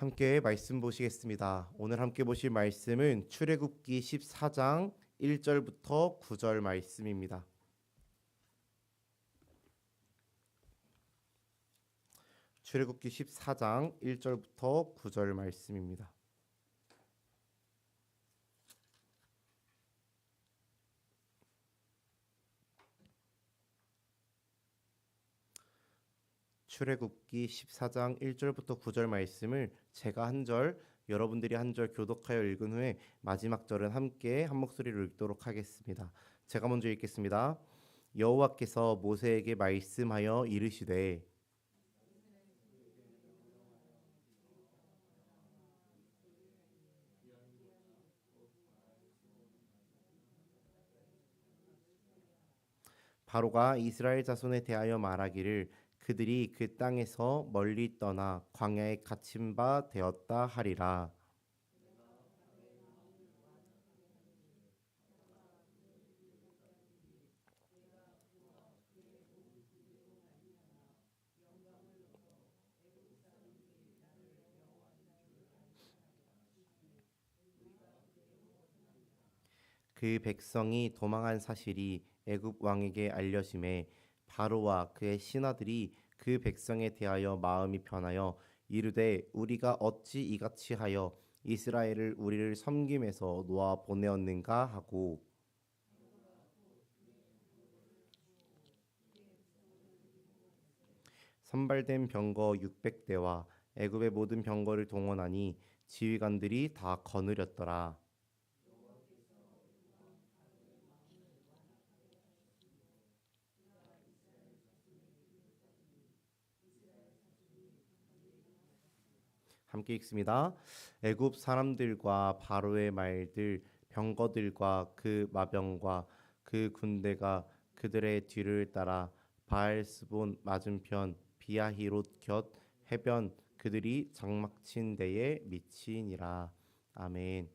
함께 말씀 보시겠습니다. 오늘 함께 보실 말씀은 출애굽기 14장 1절부터 9절 말씀입니다. 출애굽기 14장 1절부터 9절 말씀입니다. 출애굽기 14장 1절부터 9절 말씀을 제가 한 절, 여러분들이 한 절 교독하여 읽은 후에 마지막 절은 함께 한 목소리로 읽도록 하겠습니다. 제가 먼저 읽겠습니다. 여호와께서 모세에게 말씀하여 이르시되 바로가 이스라엘 자손에 대하여 말하기를 그들이 그 땅에서 멀리 떠나 광야에 갇힌 바 되었다 하리라. 그 백성이 도망한 사실이 애굽 왕에게 알려짐에 바로와 그의 신하들이 그 백성에 대하여 마음이 변하여 이르되 우리가 어찌 이같이 하여 이스라엘을 우리를 섬김에서 놓아 보내었는가 하고 선발된 병거 600대와 애굽의 모든 병거를 동원하니 지휘관들이 다 거느렸더라. 함께 읽습니다. 애굽 사람들과 바로의 말들 병거들과 그 마병과 그 군대가 그들의 뒤를 따라 바알스본 맞은편 비아히롯 곁 해변 그들이 장막친 데에 미치니라. 아멘.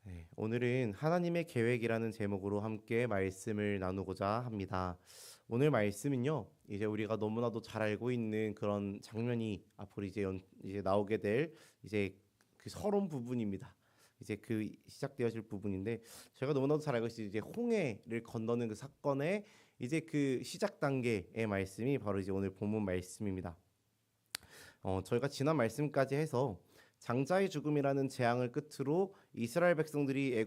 네, 오늘은 하나님의 계획이라는 제목으로 함께 말씀을 나누고자 합니다. 오늘 말씀은요, 이제 우리가 너무나도 잘 알고 있는 그런 장면이 앞으로 이제 나오게 될 이제 그 서론 부분입니다. 이제 그 시작되어질 부분인데 제가 너무나도 잘 알고 있어요. 이제 홍해를 건너는 그 사건의 이제 그 시작 단계의 말씀이 바로 이제 오늘 본문 말씀입니다. 저희가 지난 말씀까지 해서 장자의 죽음이라는 재앙을 끝으로 이스라엘 백성들이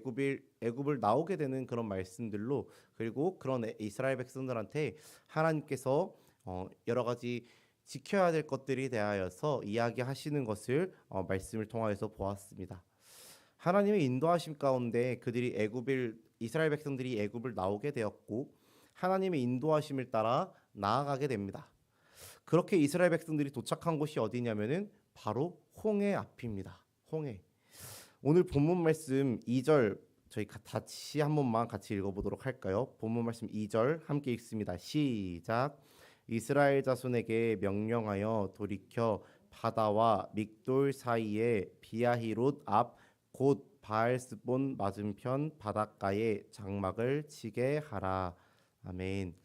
애굽을 나오게 되는 그런 말씀들로 그리고 그런 이스라엘 백성들한테 하나님께서 여러 가지 지켜야 될 것들이 대하여서 이야기하시는 것을 말씀을 통하여서 보았습니다. 하나님의 인도하심 가운데 이스라엘 백성들이 애굽을 나오게 되었고 하나님의 인도하심을 따라 나아가게 됩니다. 그렇게 이스라엘 백성들이 도착한 곳이 어디냐면은 바로 홍해 앞입니다. 홍해. 오늘 본문 말씀 2절 저희 다시 한 번만 같이 읽어보도록 할까요? 본문 말씀 2절 함께 읽습니다. 시작. 이스라엘 자손에게 명령하여 돌이켜 바다와 믹돌 사이에 비아히롯 앞 곧 바알스본 맞은편 바닷가에 장막을 치게 하라. 아멘.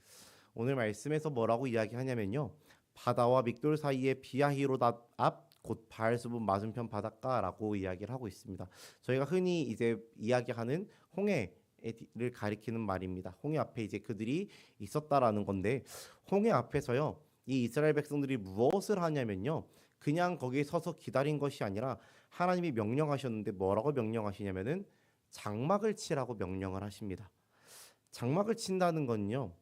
오늘 말씀에서 뭐라고 이야기하냐면요. 바다와 믹돌 사이에 비아히롯 앞 곧 바알스본 맞은편 바닷가라고 이야기를 하고 있습니다. 저희가 흔히 이제 이야기하는 홍해를 가리키는 말입니다. 홍해 앞에 이제 그들이 있었다라는 건데 홍해 앞에서요. 이 이스라엘 백성들이 무엇을 하냐면요. 그냥 거기에 서서 기다린 것이 아니라 하나님이 명령하셨는데 뭐라고 명령하시냐면은 장막을 치라고 명령을 하십니다. 장막을 친다는 건요.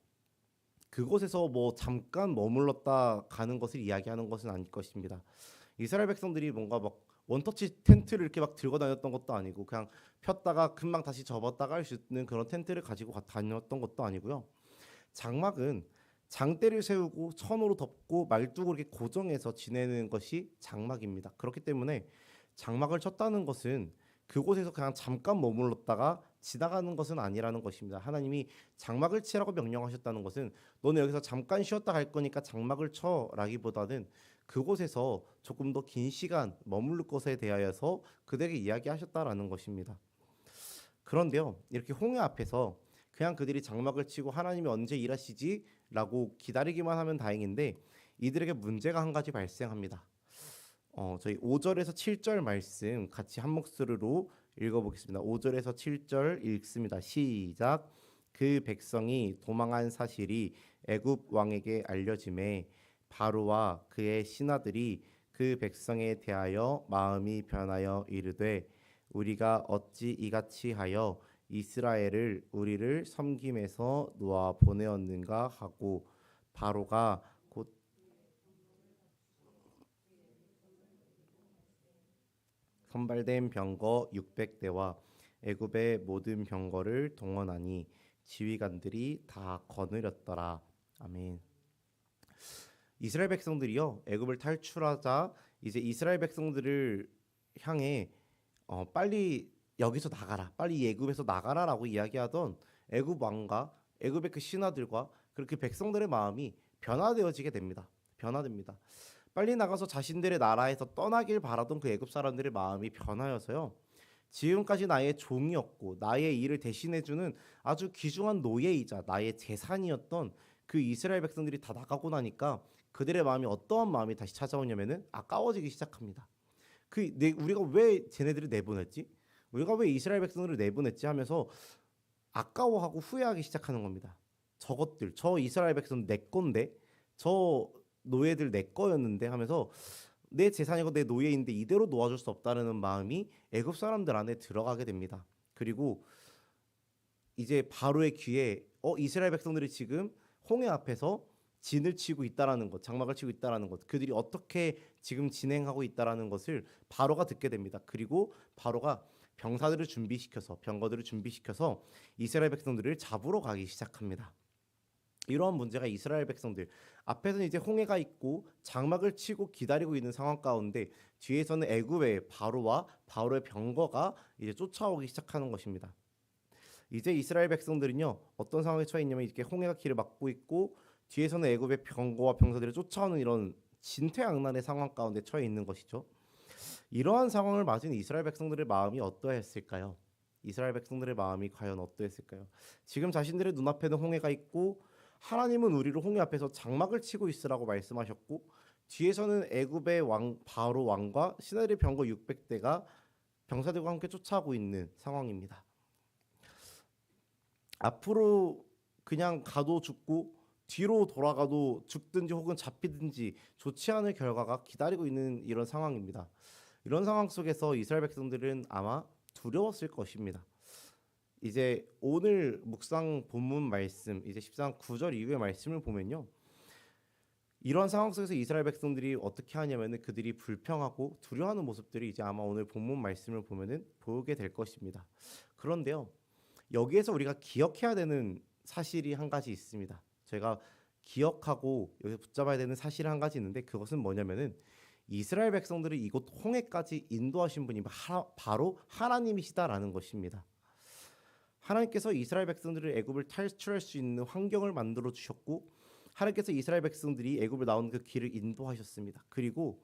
그곳에서 뭐 잠깐 머물렀다 가는 것을 이야기하는 것은 아닐 것입니다. 이스라엘 백성들이 뭔가 막 원터치 텐트를 이렇게 막 들고 다녔던 것도 아니고 그냥 폈다가 금방 다시 접었다가 할 수 있는 그런 텐트를 가지고 다녔던 것도 아니고요. 장막은 장대를 세우고 천으로 덮고 말뚝으로 이렇게 고정해서 지내는 것이 장막입니다. 그렇기 때문에 장막을 쳤다는 것은 그곳에서 그냥 잠깐 머물렀다가 지나가는 것은 아니라는 것입니다. 하나님이 장막을 치라고 명령하셨다는 것은 너는 여기서 잠깐 쉬었다 갈 거니까 장막을 쳐라기보다는 그곳에서 조금 더 긴 시간 머무를 것에 대하여서 그들에게 이야기하셨다라는 것입니다. 그런데요, 이렇게 홍해 앞에서 그냥 그들이 장막을 치고 하나님이 언제 일하시지라고 기다리기만 하면 다행인데 이들에게 문제가 한 가지 발생합니다. 저희 5절에서 7절 말씀 같이 한 목소리로 읽어보겠습니다. 5절에서 7절 읽습니다. 시작. 그 백성이 도망한 사실이 애굽 왕에게 알려짐에 바로와 그의 신하들이 그 백성에 대하여 마음이 변하여 이르되 우리가 어찌 이같이 하여 이스라엘을 우리를 섬김에서 놓아 보내었는가 하고 바로가 곧 선발된 병거 600대와 애굽의 모든 병거를 동원하니 지휘관들이 다 거느렸더라. 아멘. 이스라엘 백성들이요 애굽을 탈출하자 이제 이스라엘 백성들을 향해 빨리 여기서 나가라, 빨리 애굽에서 나가라라고 이야기하던 애굽 왕과 애굽의 그 신하들과 그렇게 백성들의 마음이 변화되어지게 됩니다. 변화됩니다. 빨리 나가서 자신들의 나라에서 떠나길 바라던 그 애굽 사람들의 마음이 변하여서요. 지금까지 나의 종이었고 나의 일을 대신해주는 아주 귀중한 노예이자 나의 재산이었던 그 이스라엘 백성들이 다 나가고 나니까 그들의 마음이 어떠한 마음이 다시 찾아오냐면은 아까워지기 시작합니다. 우리가 왜 쟤네들을 내보냈지? 우리가 왜 이스라엘 백성들을 내보냈지 하면서 아까워하고 후회하기 시작하는 겁니다. 저것들, 저 이스라엘 백성 내 건데, 저 노예들 내 거였는데 하면서 내 재산이고 내 노예인데 이대로 놓아줄 수 없다는 마음이 애굽 사람들 안에 들어가게 됩니다. 그리고 이제 바로의 귀에 이스라엘 백성들이 지금 홍해 앞에서 진을 치고 있다라는 것, 장막을 치고 있다라는 것, 그들이 어떻게 지금 진행하고 있다라는 것을 바로가 듣게 됩니다. 그리고 바로가 병거들을 준비시켜서 이스라엘 백성들을 잡으러 가기 시작합니다. 이러한 문제가 이스라엘 백성들 앞에서는 이제 홍해가 있고 장막을 치고 기다리고 있는 상황 가운데 뒤에서는 애굽의 바로와 바로의 병거가 이제 쫓아오기 시작하는 것입니다. 이제 이스라엘 백성들은요 어떤 상황에 처해 있냐면 이렇게 홍해가 길을 막고 있고 뒤에서는 애굽의 병거와 병사들이 쫓아오는 이런 진퇴양난의 상황 가운데 처해 있는 것이죠. 이러한 상황을 맞은 이스라엘 백성들의 마음이 어떠했을까요? 이스라엘 백성들의 마음이 과연 어떠했을까요? 지금 자신들의 눈앞에는 홍해가 있고 하나님은 우리를 홍해 앞에서 장막을 치고 있으라고 말씀하셨고 뒤에서는 애굽의 왕 바로 왕과 시나리 병거 600대가 병사들과 함께 쫓아오고 있는 상황입니다. 앞으로 그냥 가도 죽고 뒤로 돌아가도 죽든지 혹은 잡히든지 좋지 않을 결과가 기다리고 있는 이런 상황입니다. 이런 상황 속에서 이스라엘 백성들은 아마 두려웠을 것입니다. 이제 오늘 묵상 본문 말씀 이제 14장 9절 이후의 말씀을 보면요. 이런 상황 속에서 이스라엘 백성들이 어떻게 하냐면은 그들이 불평하고 두려워하는 모습들이 이제 아마 오늘 본문 말씀을 보면은 보게 될 것입니다. 그런데요. 여기에서 우리가 기억해야 되는 사실이 한 가지 있습니다. 제가 기억하고 여기서 붙잡아야 되는 사실 한 가지 있는데 그것은 뭐냐면은 이스라엘 백성들을 이곳 홍해까지 인도하신 분이 바로 하나님이시다라는 것입니다. 하나님께서 이스라엘 백성들을 애굽을 탈출할 수 있는 환경을 만들어 주셨고 하나님께서 이스라엘 백성들이 애굽을 나오는 그 길을 인도하셨습니다. 그리고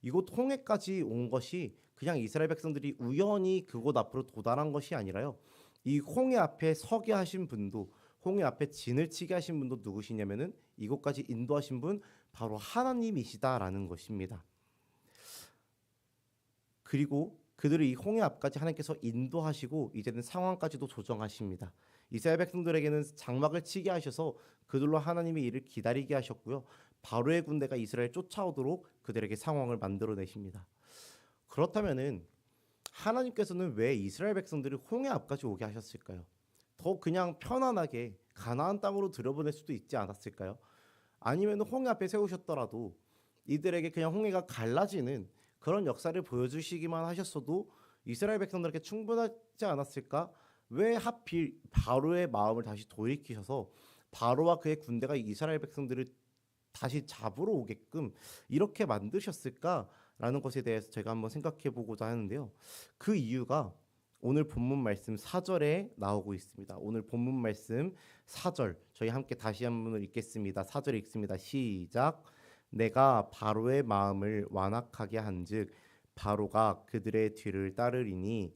이곳 홍해까지 온 것이 그냥 이스라엘 백성들이 우연히 그곳 앞으로 도달한 것이 아니라요. 이 홍해 앞에 서게 하신 분도 홍해 앞에 진을 치게 하신 분도 누구시냐면은 이곳까지 인도하신 분 바로 하나님이시다라는 것입니다. 그리고 그들을 이 홍해 앞까지 하나님께서 인도하시고 이제는 상황까지도 조정하십니다. 이스라엘 백성들에게는 장막을 치게 하셔서 그들로 하나님의 일을 기다리게 하셨고요. 바로의 군대가 이스라엘 쫓아오도록 그들에게 상황을 만들어내십니다. 그렇다면은 하나님께서는 왜 이스라엘 백성들을 홍해 앞까지 오게 하셨을까요? 더 그냥 편안하게 가나안 땅으로 들여보낼 수도 있지 않았을까요? 아니면 홍해 앞에 세우셨더라도 이들에게 그냥 홍해가 갈라지는 그런 역사를 보여주시기만 하셨어도 이스라엘 백성들에게 충분하지 않았을까? 왜 하필 바로의 마음을 다시 돌이키셔서 바로와 그의 군대가 이스라엘 백성들을 다시 잡으러 오게끔 이렇게 만드셨을까라는 것에 대해서 제가 한번 생각해 보고자 하는데요. 그 이유가 오늘 본문 말씀 4절에 나오고 있습니다. 오늘 본문 말씀 4절 저희 함께 다시 한번 읽겠습니다. 4절 읽습니다. 시작. 내가 바로의 마음을 완악하게 한즉 바로가 그들의 뒤를 따르리니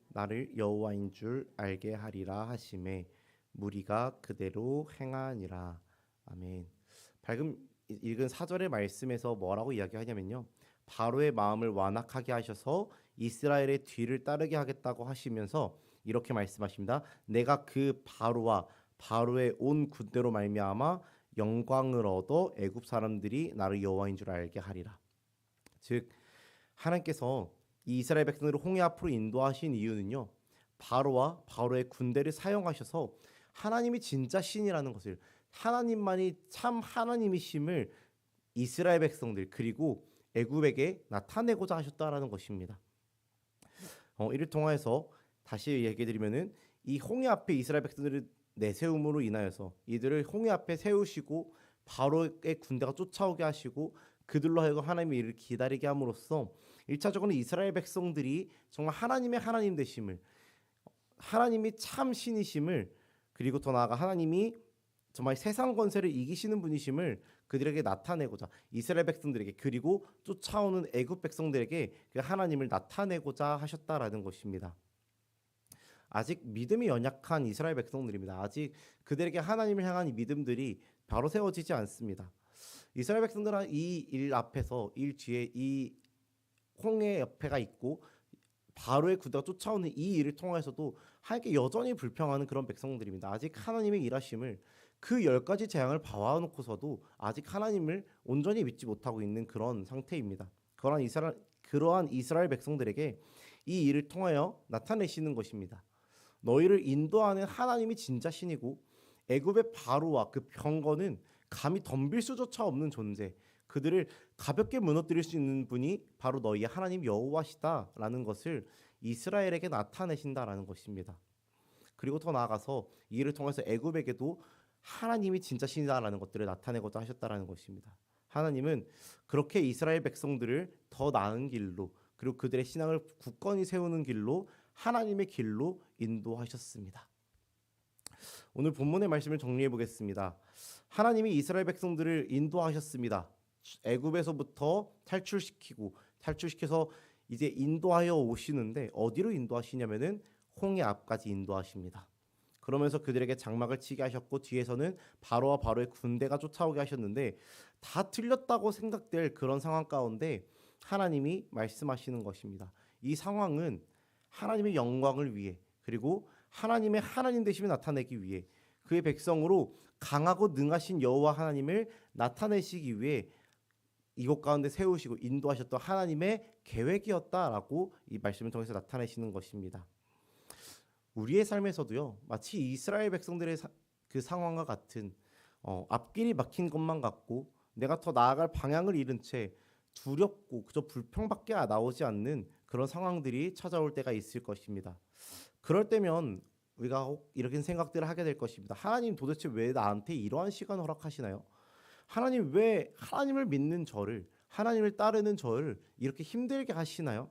나를 여호와인 줄 알게 하리라 하시매 무리가 그대로 행하니라. 아멘. 방금 읽은 4절의 말씀에서 뭐라고 이야기하냐면요. 바로의 마음을 완악하게 하셔서 이스라엘의 뒤를 따르게 하겠다고 하시면서 이렇게 말씀하십니다. 내가 그 바로와 바로의 온 군대로 말미암아 영광을 얻어 애굽 사람들이 나를 여호와인 줄 알게 하리라. 즉 하나님께서 이 이스라엘 백성들을 홍해 앞으로 인도하신 이유는요. 바로와 바로의 군대를 사용하셔서 하나님이 진짜 신이라는 것을, 하나님만이 참 하나님이심을 이스라엘 백성들 그리고 애굽에게 나타내고자 하셨다라는 것입니다. 이를 통해서 다시 얘기해드리면은 이 홍해 앞에 이스라엘 백성들을 내세움으로 인하여서 이들을 홍해 앞에 세우시고 바로의 군대가 쫓아오게 하시고 그들로 하여금 하나님의 일을 기다리게 함으로써 1차적으로 이스라엘 백성들이 정말 하나님의 하나님 되심을, 하나님이 참 신이심을, 그리고 더 나아가 하나님이 정말 세상 권세를 이기시는 분이심을 그들에게 나타내고자, 이스라엘 백성들에게 그리고 쫓아오는 애굽 백성들에게 그 하나님을 나타내고자 하셨다라는 것입니다. 아직 믿음이 연약한 이스라엘 백성들입니다. 아직 그들에게 하나님을 향한 이 믿음들이 바로 세워지지 않습니다. 이스라엘 백성들은 이 일 앞에서, 일 뒤에 이 홍해 옆에가 있고 바로의 군대가 쫓아오는 이 일을 통해서도 하나님께 여전히 불평하는 그런 백성들입니다. 아직 하나님의 일하심을, 그 10가지 재앙을 봐와놓고서도 아직 하나님을 온전히 믿지 못하고 있는 그런 상태입니다. 그러한 이스라엘 백성들에게 이 일을 통하여 나타내시는 것입니다. 너희를 인도하는 하나님이 진짜 신이고 애굽의 바로와 그 병거는 감히 덤빌 수조차 없는 존재, 그들을 가볍게 무너뜨릴 수 있는 분이 바로 너희의 하나님 여호와시다라는 것을 이스라엘에게 나타내신다라는 것입니다. 그리고 더 나아가서 이 일을 통해서 애굽에게도 하나님이 진짜 신이다라는 것들을 나타내고자 하셨다라는 것입니다. 하나님은 그렇게 이스라엘 백성들을 더 나은 길로, 그리고 그들의 신앙을 굳건히 세우는 길로, 하나님의 길로 인도하셨습니다. 오늘 본문의 말씀을 정리해 보겠습니다. 하나님이 이스라엘 백성들을 인도하셨습니다. 애굽에서부터 탈출시켜서 이제 인도하여 오시는데 어디로 인도하시냐면은 홍해 앞까지 인도하십니다. 그러면서 그들에게 장막을 치게 하셨고 뒤에서는 바로와 바로의 군대가 쫓아오게 하셨는데 다 틀렸다고 생각될 그런 상황 가운데 하나님이 말씀하시는 것입니다. 이 상황은 하나님의 영광을 위해, 그리고 하나님의 하나님 되심을 나타내기 위해, 그의 백성으로 강하고 능하신 여호와 하나님을 나타내시기 위해 이곳 가운데 세우시고 인도하셨던 하나님의 계획이었다라고 이 말씀을 통해서 나타내시는 것입니다. 우리의 삶에서도요, 마치 이스라엘 백성들의 그 상황과 같은 앞길이 막힌 것만 같고 내가 더 나아갈 방향을 잃은 채 두렵고 그저 불평밖에 나오지 않는 그런 상황들이 찾아올 때가 있을 것입니다. 그럴 때면 우리가 혹 이렇게 생각들을 하게 될 것입니다. 하나님 도대체 왜 나한테 이러한 시간을 허락하시나요? 하나님 왜 하나님을 믿는 저를, 하나님을 따르는 저를 이렇게 힘들게 하시나요?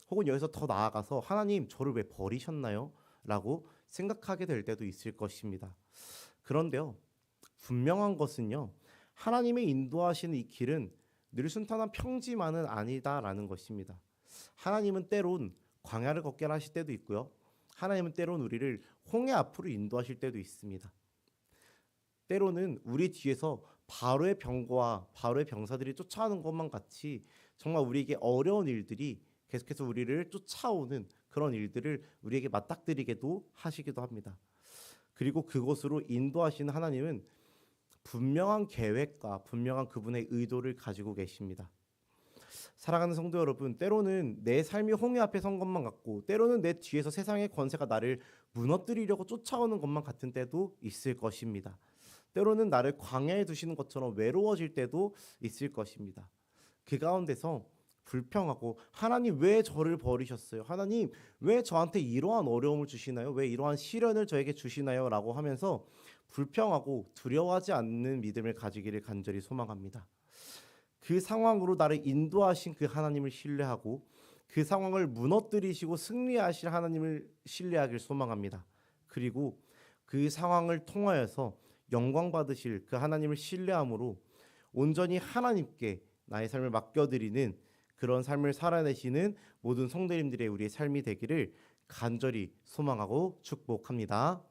혹은 여기서 더 나아가서 하나님 저를 왜 버리셨나요? 라고 생각하게 될 때도 있을 것입니다. 그런데요, 분명한 것은요, 하나님의 인도하시는 이 길은 늘 순탄한 평지만은 아니다라는 것입니다. 하나님은 때론 광야를 걷게 하실 때도 있고요, 하나님은 때론 우리를 홍해 앞으로 인도하실 때도 있습니다. 때로는 우리 뒤에서 바로의 병거와 바로의 병사들이 쫓아오는 것만 같이 정말 우리에게 어려운 일들이 계속해서 우리를 쫓아오는 그런 일들을 우리에게 맞닥뜨리게도 하시기도 합니다. 그리고 그곳으로 인도하시는 하나님은 분명한 계획과 분명한 그분의 의도를 가지고 계십니다. 사랑하는 성도 여러분, 때로는 내 삶이 홍해 앞에 선 것만 같고 때로는 내 뒤에서 세상의 권세가 나를 무너뜨리려고 쫓아오는 것만 같은 때도 있을 것입니다. 때로는 나를 광야에 두시는 것처럼 외로워질 때도 있을 것입니다. 그 가운데서 불평하고 하나님 왜 저를 버리셨어요? 하나님 왜 저한테 이러한 어려움을 주시나요? 왜 이러한 시련을 저에게 주시나요? 라고 하면서 불평하고 두려워하지 않는 믿음을 가지기를 간절히 소망합니다. 그 상황으로 나를 인도하신 그 하나님을 신뢰하고 그 상황을 무너뜨리시고 승리하실 하나님을 신뢰하길 소망합니다. 그리고 그 상황을 통하여서 영광 받으실 그 하나님을 신뢰함으로 온전히 하나님께 나의 삶을 맡겨드리는 그런 삶을 살아내시는 모든 성도님들의 우리의 삶이 되기를 간절히 소망하고 축복합니다.